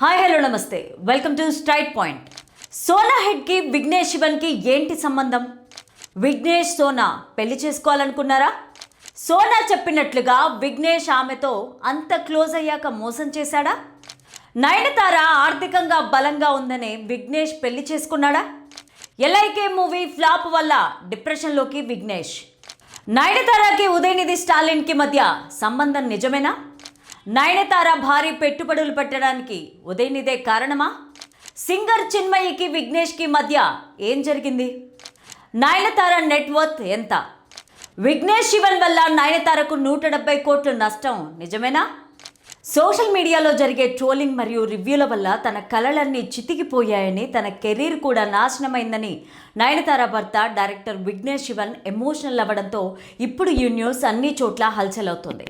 Hi hello నమస్తే welcome to straight point. సోనా హెడ్కి విఘ్నేష్ శివన్కి ఏంటి సంబంధం? విఘ్నేష్ సోనా పెళ్లి చేసుకోవాలనుకున్నారా? సోనా చెప్పినట్లుగా విఘ్నేష్ ఆమెతో అంత క్లోజ్ అయ్యాక మోసం చేశాడా? నయనతార ఆర్థికంగా బలంగా ఉందనే విఘ్నేష్ పెళ్లి చేసుకున్నాడా? ఎల్ఐకే మూవీ ఫ్లాప్ వల్ల డిప్రెషన్లోకి విఘ్నేష్. నయనతారకి ఉదయనిధి స్టాలిన్కి మధ్య సంబంధం నిజమేనా? నయనతార భారీ పెట్టుబడులు పెట్టడానికి ఉదయనిధే కారణమా? సింగర్ చిన్మయికి విఘ్నేష్కి మధ్య ఏం జరిగింది? నయనతార నెట్వర్త్ ఎంత? విఘ్నేష్ శివన్ వల్ల నయనతారకు 170 కోట్ల నష్టం నిజమేనా? సోషల్ మీడియాలో జరిగే ట్రోలింగ్ మరియు రివ్యూల వల్ల తన కలలన్నీ చితికిపోయాయని, తన కెరీర్ కూడా నాశనమైందని నయనతార భర్త డైరెక్టర్ విఘ్నేష్ శివన్ ఎమోషనల్ అవ్వడంతో ఇప్పుడు ఈ న్యూస్ అన్ని చోట్ల హల్చల్ అవుతుంది.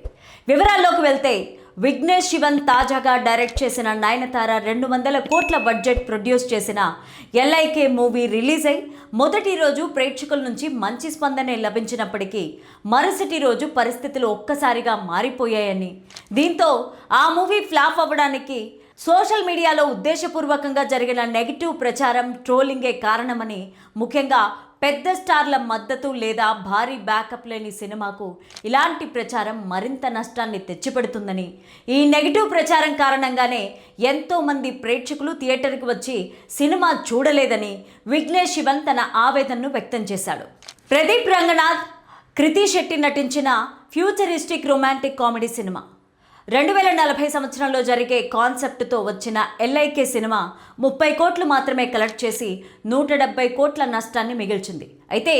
వివరాల్లోకి వెళ్తే, విఘ్నేష్ శివన్ తాజాగా డైరెక్ట్ చేసిన నయనతార 200 కోట్ల బడ్జెట్ ప్రొడ్యూస్ చేసిన ఎల్ఐకే మూవీ రిలీజ్ అయి మొదటి రోజు ప్రేక్షకుల నుంచి మంచి స్పందనే లభించినప్పటికీ మరుసటి రోజు పరిస్థితులు ఒక్కసారిగా మారిపోయాయని, దీంతో ఆ మూవీ ఫ్లాప్ అవ్వడానికి సోషల్ మీడియాలో ఉద్దేశపూర్వకంగా జరిగిన నెగిటివ్ ప్రచారం, ట్రోలింగే కారణమని, ముఖ్యంగా పెద్ద స్టార్ల మద్దతు లేదా భారీ బ్యాకప్ లేని సినిమాకు ఇలాంటి ప్రచారం మరింత నష్టాన్ని తెచ్చిపెడుతుందని, ఈ నెగిటివ్ ప్రచారం కారణంగానే ఎంతోమంది ప్రేక్షకులు థియేటర్కి వచ్చి సినిమా చూడలేదని విఘ్నేష్ శివన్ తన ఆవేదనను వ్యక్తం చేశాడు. ప్రదీప్ రంగనాథ్, కృతి శెట్టి నటించిన ఫ్యూచరిస్టిక్ రొమాంటిక్ కామెడీ సినిమా 2040 సంవత్సరంలో జరిగే కాన్సెప్ట్తో వచ్చిన ఎల్ఐకే సినిమా 30 కోట్లు మాత్రమే కలెక్ట్ చేసి 170 కోట్ల నష్టాన్ని మిగిల్చింది. అయితే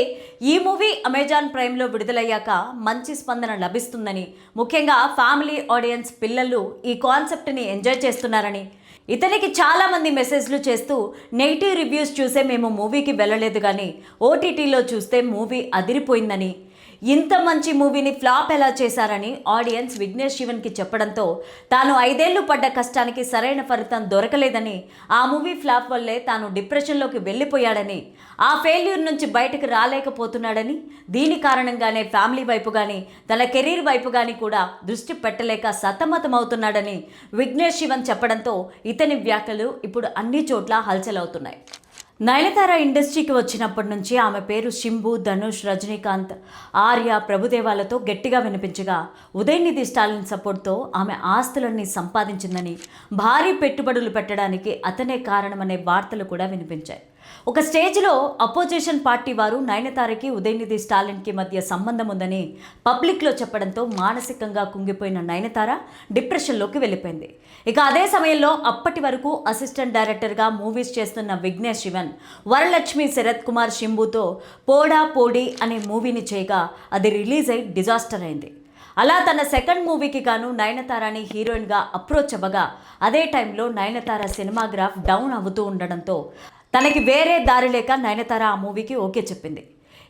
ఈ మూవీ అమెజాన్ ప్రైమ్లో విడుదలయ్యాక మంచి స్పందన లభిస్తుందని, ముఖ్యంగా ఫ్యామిలీ ఆడియన్స్ పిల్లలు ఈ కాన్సెప్ట్ని ఎంజాయ్ చేస్తున్నారని, ఇతనికి చాలామంది మెసేజ్లు చేస్తూ నెగిటివ్ రివ్యూస్ చూసే మేము మూవీకి వెళ్ళలేదు కానీ ఓటీటీలో చూస్తే మూవీ అదిరిపోయిందని, ఇంత మంచి మూవీని ఫ్లాప్ ఎలా చేశారని ఆడియన్స్ విఘ్నేష్ శివన్కి చెప్పడంతో తాను 5 ఏళ్లు పడ్డ కష్టానికి సరైన ఫలితం దొరకలేదని, ఆ మూవీ ఫ్లాప్ వల్లే తాను డిప్రెషన్లోకి వెళ్ళిపోయాడని, ఆ ఫెయిల్యూర్ నుంచి బయటకు రాలేకపోతున్నాడని, దీని కారణంగానే ఫ్యామిలీ వైపు కానీ తన కెరీర్ వైపు కానీ కూడా దృష్టి పెట్టలేక సతమతమవుతున్నాడని విఘ్నేష్ శివన్ చెప్పడంతో ఇతని వ్యాఖ్యలు ఇప్పుడు అన్ని చోట్ల హల్చల్ అవుతున్నాయి. నయనతార ఇండస్ట్రీకి వచ్చినప్పటి నుంచి ఆమె పేరు శింబు, ధనుష్, రజనీకాంత్, ఆర్య, ప్రభుదేవాలతో గట్టిగా వినిపించగా ఉదయనిధి స్టాలిన్ సపోర్ట్తో ఆమె ఆస్తులన్నీ సంపాదించిందని, భారీ పెట్టుబడులు పెట్టడానికి అతనే కారణమనే వార్తలు కూడా వినిపించాయి. ఒక స్టేజ్లో అపోజిషన్ పార్టీ వారు నయనతారకి ఉదయనిధి స్టాలిన్కి మధ్య సంబంధం ఉందని పబ్లిక్లో చెప్పడంతో మానసికంగా కుంగిపోయిన నయనతార డిప్రెషన్లోకి వెళ్ళిపోయింది. ఇక అదే సమయంలో అప్పటి వరకు అసిస్టెంట్ డైరెక్టర్గా మూవీస్ చేస్తున్న విఘ్నేష్ శివన్ వరలక్ష్మి, శరత్ కుమార్, శింబుతో పోడా పోడి అనే మూవీని చేయగా అది రిలీజ్ అయి డిజాస్టర్ అయింది. అలా తన సెకండ్ మూవీకి గాను నయనతారని హీరోయిన్గా అప్రోచ్ అవ్వగా అదే టైంలో నయనతార సినిమాగ్రాఫ్ డౌన్ అవుతూ ఉండడంతో తనకి వేరే దారి లేక నయనతార ఆ మూవీకి ఓకే చెప్పింది.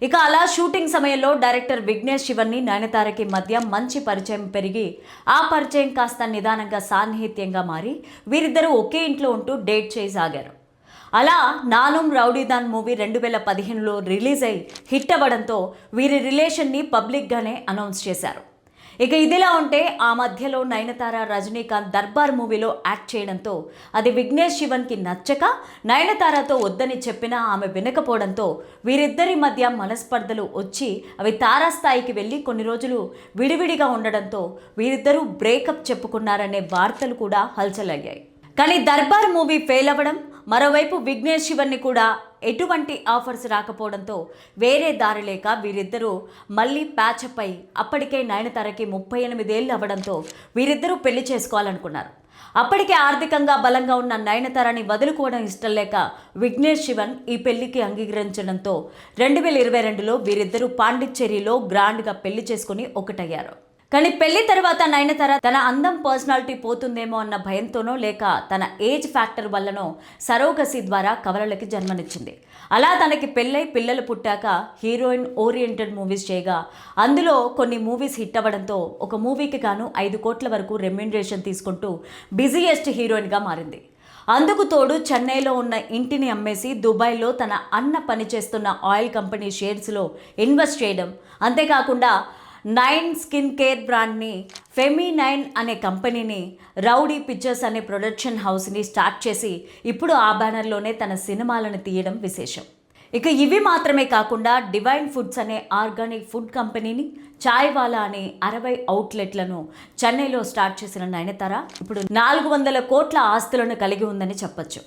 ఇక అలా షూటింగ్ సమయంలో డైరెక్టర్ విఘ్నేష్ శివన్ని నయనతారకి మధ్య మంచి పరిచయం పెరిగి ఆ పరిచయం కాస్త నిదానంగా సాన్నిహిత్యంగా మారి వీరిద్దరూ ఒకే ఇంట్లో ఉంటూ డేట్ చేయసాగారు. అలా నానుం రౌడీదాన్ మూవీ 2015లో రిలీజ్ అయి హిట్ అవ్వడంతో వీరి రిలేషన్ని పబ్లిక్గానే అనౌన్స్ చేశారు. ఇక ఇదిలా ఉంటే ఆ మధ్యలో నయనతార, రజనీకాంత్ దర్బార్ మూవీలో యాక్ట్ చేయడంతో అది విఘ్నేష్ శివన్కి నచ్చక నయనతారతో వద్దని చెప్పినా ఆమె వినకపోవడంతో వీరిద్దరి మధ్య మనస్పర్ధలు వచ్చి అవి తారాస్థాయికి వెళ్ళి కొన్ని రోజులు విడివిడిగా ఉండడంతో వీరిద్దరూ బ్రేకప్ చెప్పుకున్నారనే వార్తలు కూడా హల్చల్ అయ్యాయి. కానీ దర్బార్ మూవీ ఫెయిల్ అవ్వడం, మరోవైపు విఘ్నేష్ శివన్ని కూడా ఎటువంటి ఆఫర్స్ రాకపోవడంతో వేరే దారి లేక వీరిద్దరూ మళ్ళీ ప్యాచప్ అయి అప్పటికే నయనతారకి 38 ఏళ్ళు అవ్వడంతో వీరిద్దరూ పెళ్లి చేసుకోవాలనుకున్నారు. అప్పటికే ఆర్థికంగా బలంగా ఉన్న నయనతారని వదులుకోవడం ఇష్టం లేక విఘ్నేష్ శివన్ ఈ పెళ్లికి అంగీకరించడంతో 2022లో వీరిద్దరూ పాండిచ్చేరిలో గ్రాండ్గా పెళ్లి చేసుకుని ఒకటయ్యారు. కానీ పెళ్లి తర్వాత నయనతార తన అందం, పర్సనాలిటీ పోతుందేమో అన్న భయంతోనో లేక తన ఏజ్ ఫ్యాక్టర్ వల్లనో సరోగసి ద్వారా కవలలకి జన్మనిచ్చింది. అలా తనకి పెళ్ళై పిల్లలు పుట్టాక హీరోయిన్ ఓరియంటెడ్ మూవీస్ చేయగా అందులో కొన్ని మూవీస్ హిట్ అవ్వడంతో ఒక మూవీకి గాను 5 కోట్ల వరకు రెమ్యూనరేషన్ తీసుకుంటూ బిజీయెస్ట్ హీరోయిన్గా మారింది. అందుకు తోడు చెన్నైలో ఉన్న ఇంటిని అమ్మేసి దుబాయ్లో తన అన్న పనిచేస్తున్న ఆయిల్ కంపెనీ షేర్స్లో ఇన్వెస్ట్ చేయడం, అంతేకాకుండా 9 స్కిన్ కేర్ బ్రాండ్ని ఫెమి9 అనే కంపెనీని, రౌడీ పిక్చర్స్ అనే ప్రొడక్షన్ హౌస్ని స్టార్ట్ చేసి ఇప్పుడు ఆ బ్యానర్లోనే తన సినిమాలను తీయడం విశేషం. ఇక ఇవి మాత్రమే కాకుండా డివైన్ ఫుడ్స్ అనే ఆర్గానిక్ ఫుడ్ కంపెనీని, చాయ్వాలా అనే 60 అవుట్లెట్లను చెన్నైలో స్టార్ట్ చేసిన నయనతార ఇప్పుడు 400 కోట్ల ఆస్తులను కలిగి ఉందని చెప్పొచ్చు.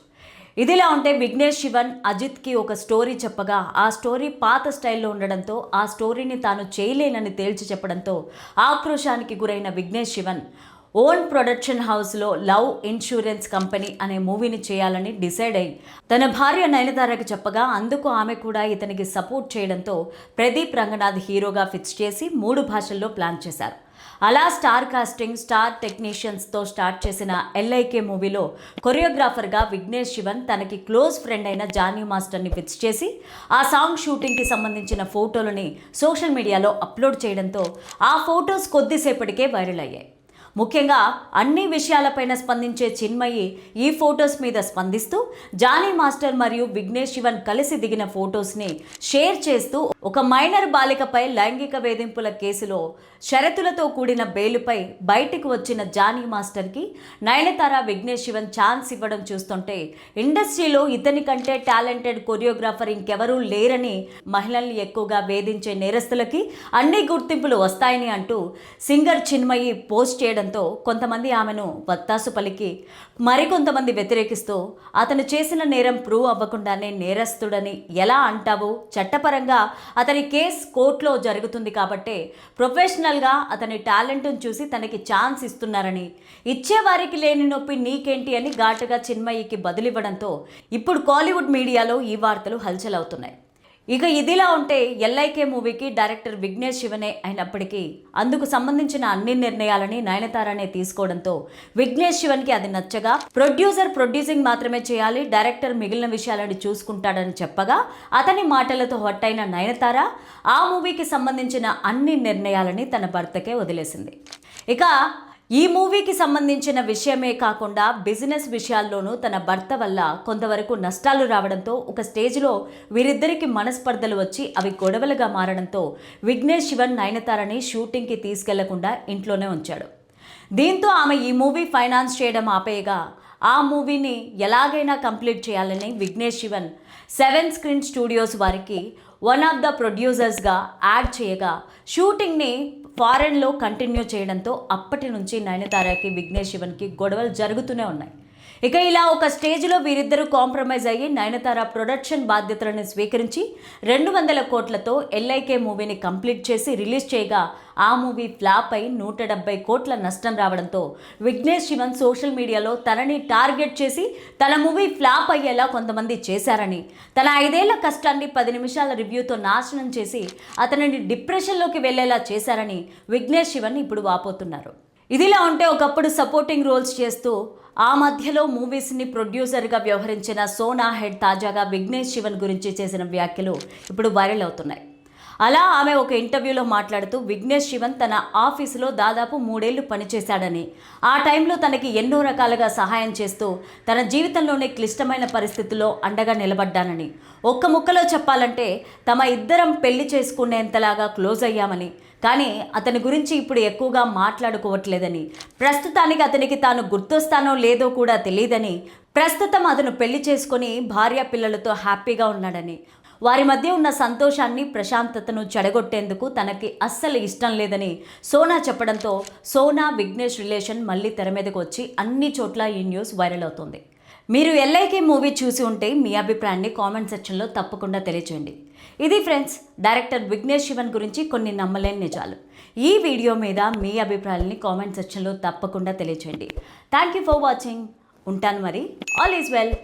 ఇదిలా ఉంటే విఘ్నేష్ శివన్ అజిత్కి ఒక స్టోరీ చెప్పగా ఆ స్టోరీ పాత స్టైల్లో ఉండడంతో ఆ స్టోరీని తాను చేయలేనని తేల్చి చెప్పడంతో ఆక్రోశానికి గురైన విఘ్నేష్ శివన్ ఓన్ ప్రొడక్షన్ హౌస్లో లవ్ ఇన్సూరెన్స్ కంపెనీ అనే మూవీని చేయాలని డిసైడ్ అయ్యి తన భార్య నయనతారకి చెప్పగా అందుకు ఆమె కూడా ఇతనికి సపోర్ట్ చేయడంతో ప్రదీప్ రంగనాథ్ హీరోగా ఫిక్స్ చేసి 3 భాషల్లో ప్లాన్ చేశారు. అలా స్టార్ కాస్టింగ్, స్టార్ టెక్నీషియన్స్తో స్టార్ట్ చేసిన ఎల్ఐకే మూవీలో కొరియోగ్రాఫర్గా విఘ్నేష్ శివన్ తనకి క్లోజ్ ఫ్రెండ్ అయిన జానీ మాస్టర్ని ఫిక్స్ చేసి ఆ సాంగ్ షూటింగ్కి సంబంధించిన ఫోటోలని సోషల్ మీడియాలో అప్లోడ్ చేయడంతో ఆ ఫొటోస్ కొద్దిసేపటికే వైరల్ అయ్యాయి. ముఖ్యంగా అన్ని విషయాలపైన స్పందించే చిన్మయి ఈ ఫొటోస్ మీద స్పందిస్తూ జానీ మాస్టర్ మరియు విఘ్నేష్ శివన్ కలిసి దిగిన ఫొటోస్ని షేర్ చేస్తూ ఒక మైనర్ బాలికపై లైంగిక వేధింపుల కేసులో షరతులతో కూడిన బెయిలుపై బయటకు వచ్చిన జానీ మాస్టర్కి నయనతార, విఘ్నేష్ శివన్ ఛాన్స్ ఇవ్వడం చూస్తుంటే ఇండస్ట్రీలో ఇతని కంటే టాలెంటెడ్ కొరియోగ్రాఫర్ ఇంకెవరూ లేరని, మహిళల్ని ఎక్కువగా వేధించే నేరస్తులకి అన్ని గుర్తింపులు వస్తాయని అంటూ సింగర్ చిన్మయి పోస్ట్ చేయడం కొంతమంది ఆమెను వత్తాసు పలికి మరికొంతమంది వ్యతిరేకిస్తూ అతను చేసిన నేరం ప్రూవ్ అవ్వకుండానే నేరస్తుడని ఎలా అంటావు, చట్టపరంగా అతని కేసు కోర్టులో జరుగుతుంది కాబట్టి ప్రొఫెషనల్గా అతని టాలెంట్ను చూసి తనకి ఛాన్స్ ఇస్తున్నారని, ఇచ్చేవారికి లేని నొప్పి నీకేంటి అని ఘాటుగా చిన్మయికి బదులివ్వడంతో ఇప్పుడు కాలీవుడ్ మీడియాలో ఈ వార్తలు హల్చల్ అవుతున్నాయి. ఇక ఇదిలా ఉంటే ఎల్ఐకే మూవీకి డైరెక్టర్ విఘ్నేష్ శివనే అయినప్పటికీ అందుకు సంబంధించిన అన్ని నిర్ణయాలని నయనతారనే తీసుకోవడంతో విఘ్నేష్ శివన్కి అది నచ్చగా ప్రొడ్యూసర్ ప్రొడ్యూసింగ్ మాత్రమే చేయాలి, డైరెక్టర్ మిగిలిన విషయాలను చూసుకుంటాడని చెప్పగా అతని మాటలతో హట్ అయిన నయనతార ఆ మూవీకి సంబంధించిన అన్ని నిర్ణయాలని తన భర్తకే వదిలేసింది. ఇక ఈ మూవీకి సంబంధించిన విషయమే కాకుండా బిజినెస్ విషయాల్లోనూ తన భర్త వల్ల కొంతవరకు నష్టాలు రావడంతో ఒక స్టేజ్లో వీరిద్దరికి మనస్పర్ధలు వచ్చి అవి గొడవలుగా మారడంతో విఘ్నేష్ శివన్ నయనతారని షూటింగ్కి తీసుకెళ్లకుండా ఇంట్లోనే ఉంచాడు. దీంతో ఆమె ఈ మూవీ ఫైనాన్స్ చేయడం ఆపేయగా ఆ మూవీని ఎలాగైనా కంప్లీట్ చేయాలని విఘ్నేష్ శివన్ 7 స్క్రీన్ స్టూడియోస్ వారికి వన్ ఆఫ్ ద ప్రొడ్యూసర్స్గా యాడ్ చేయగా షూటింగ్ని ఫారెన్లో కంటిన్యూ చేయడంతో అప్పటి నుంచి నయనతారకి, విఘ్నేష్ శివన్కి గొడవలు జరుగుతూనే ఉన్నాయి. ఇక ఇలా ఒక స్టేజ్లో వీరిద్దరూ కాంప్రమైజ్ అయ్యి నయనతార ప్రొడక్షన్ బాధ్యతలను స్వీకరించి 200 కోట్లతో ఎల్ఐకే మూవీని కంప్లీట్ చేసి రిలీజ్ చేయగా ఆ మూవీ ఫ్లాప్ అయి 170 కోట్ల నష్టం రావడంతో విఘ్నేష్ శివన్ సోషల్ మీడియాలో తనని టార్గెట్ చేసి తన మూవీ ఫ్లాప్ అయ్యేలా కొంతమంది చేశారని, తన 5 ఏళ్ల కష్టాన్ని 10 నిమిషాల రివ్యూతో నాశనం చేసి అతనిని డిప్రెషన్లోకి వెళ్లేలా చేశారని విఘ్నేష్ శివన్ ఇప్పుడు వాపోతున్నారు. ఇదిలా ఉంటే ఒకప్పుడు సపోర్టింగ్ రోల్స్ చేస్తూ ఆ మధ్యలో మూవీస్ని ప్రొడ్యూసర్గా వ్యవహరించిన సోనా హెడ్ తాజాగా విఘ్నేష్ శివన్ గురించి చేసిన వ్యాఖ్యలు ఇప్పుడు వైరల్ అవుతున్నాయి. అలా ఆమె ఒక ఇంటర్వ్యూలో మాట్లాడుతూ విఘ్నేష్ శివన్ తన ఆఫీసులో దాదాపు 3 ఏళ్లు పనిచేశాడని, ఆ టైంలో తనకి ఎన్నో రకాలుగా సహాయం చేస్తూ తన జీవితంలోనే క్లిష్టమైన పరిస్థితుల్లో అండగా నిలబడ్డానని, ఒక్క ముక్కలో చెప్పాలంటే తమ ఇద్దరం పెళ్లి చేసుకునేంతలాగా క్లోజ్ అయ్యామని, కానీ అతని గురించి ఇప్పుడు ఎక్కువగా మాట్లాడుకోవట్లేదని, ప్రస్తుతానికి అతనికి తాను గుర్తొస్తానో లేదో కూడా తెలియదని, ప్రస్తుతం అతను పెళ్లి చేసుకొని భార్య పిల్లలతో హ్యాపీగా ఉన్నాడని, వారి మధ్య ఉన్న సంతోషాన్ని, ప్రశాంతతను చెడగొట్టేందుకు తనకి అస్సలు ఇష్టం లేదని సోనా చెప్పడంతో సోనా విఘ్నేష్ రిలేషన్ మళ్ళీ తెర మీదకు వచ్చి అన్ని చోట్ల ఈ న్యూస్ వైరల్ అవుతుంది. మీరు ఎల్ఐకే మూవీ చూసి ఉంటే మీ అభిప్రాయాన్ని కామెంట్ సెక్షన్లో తప్పకుండా తెలియచేయండి. ఇది ఫ్రెండ్స్, డైరెక్టర్ విఘ్నేష్ శివన్ గురించి కొన్ని నమ్మలేని నిజాలు. ఈ వీడియో మీద మీ అభిప్రాయాన్ని కామెంట్ సెక్షన్లో తప్పకుండా తెలియచేయండి. Thank you for watching. ఉంటాను మరి. All is well.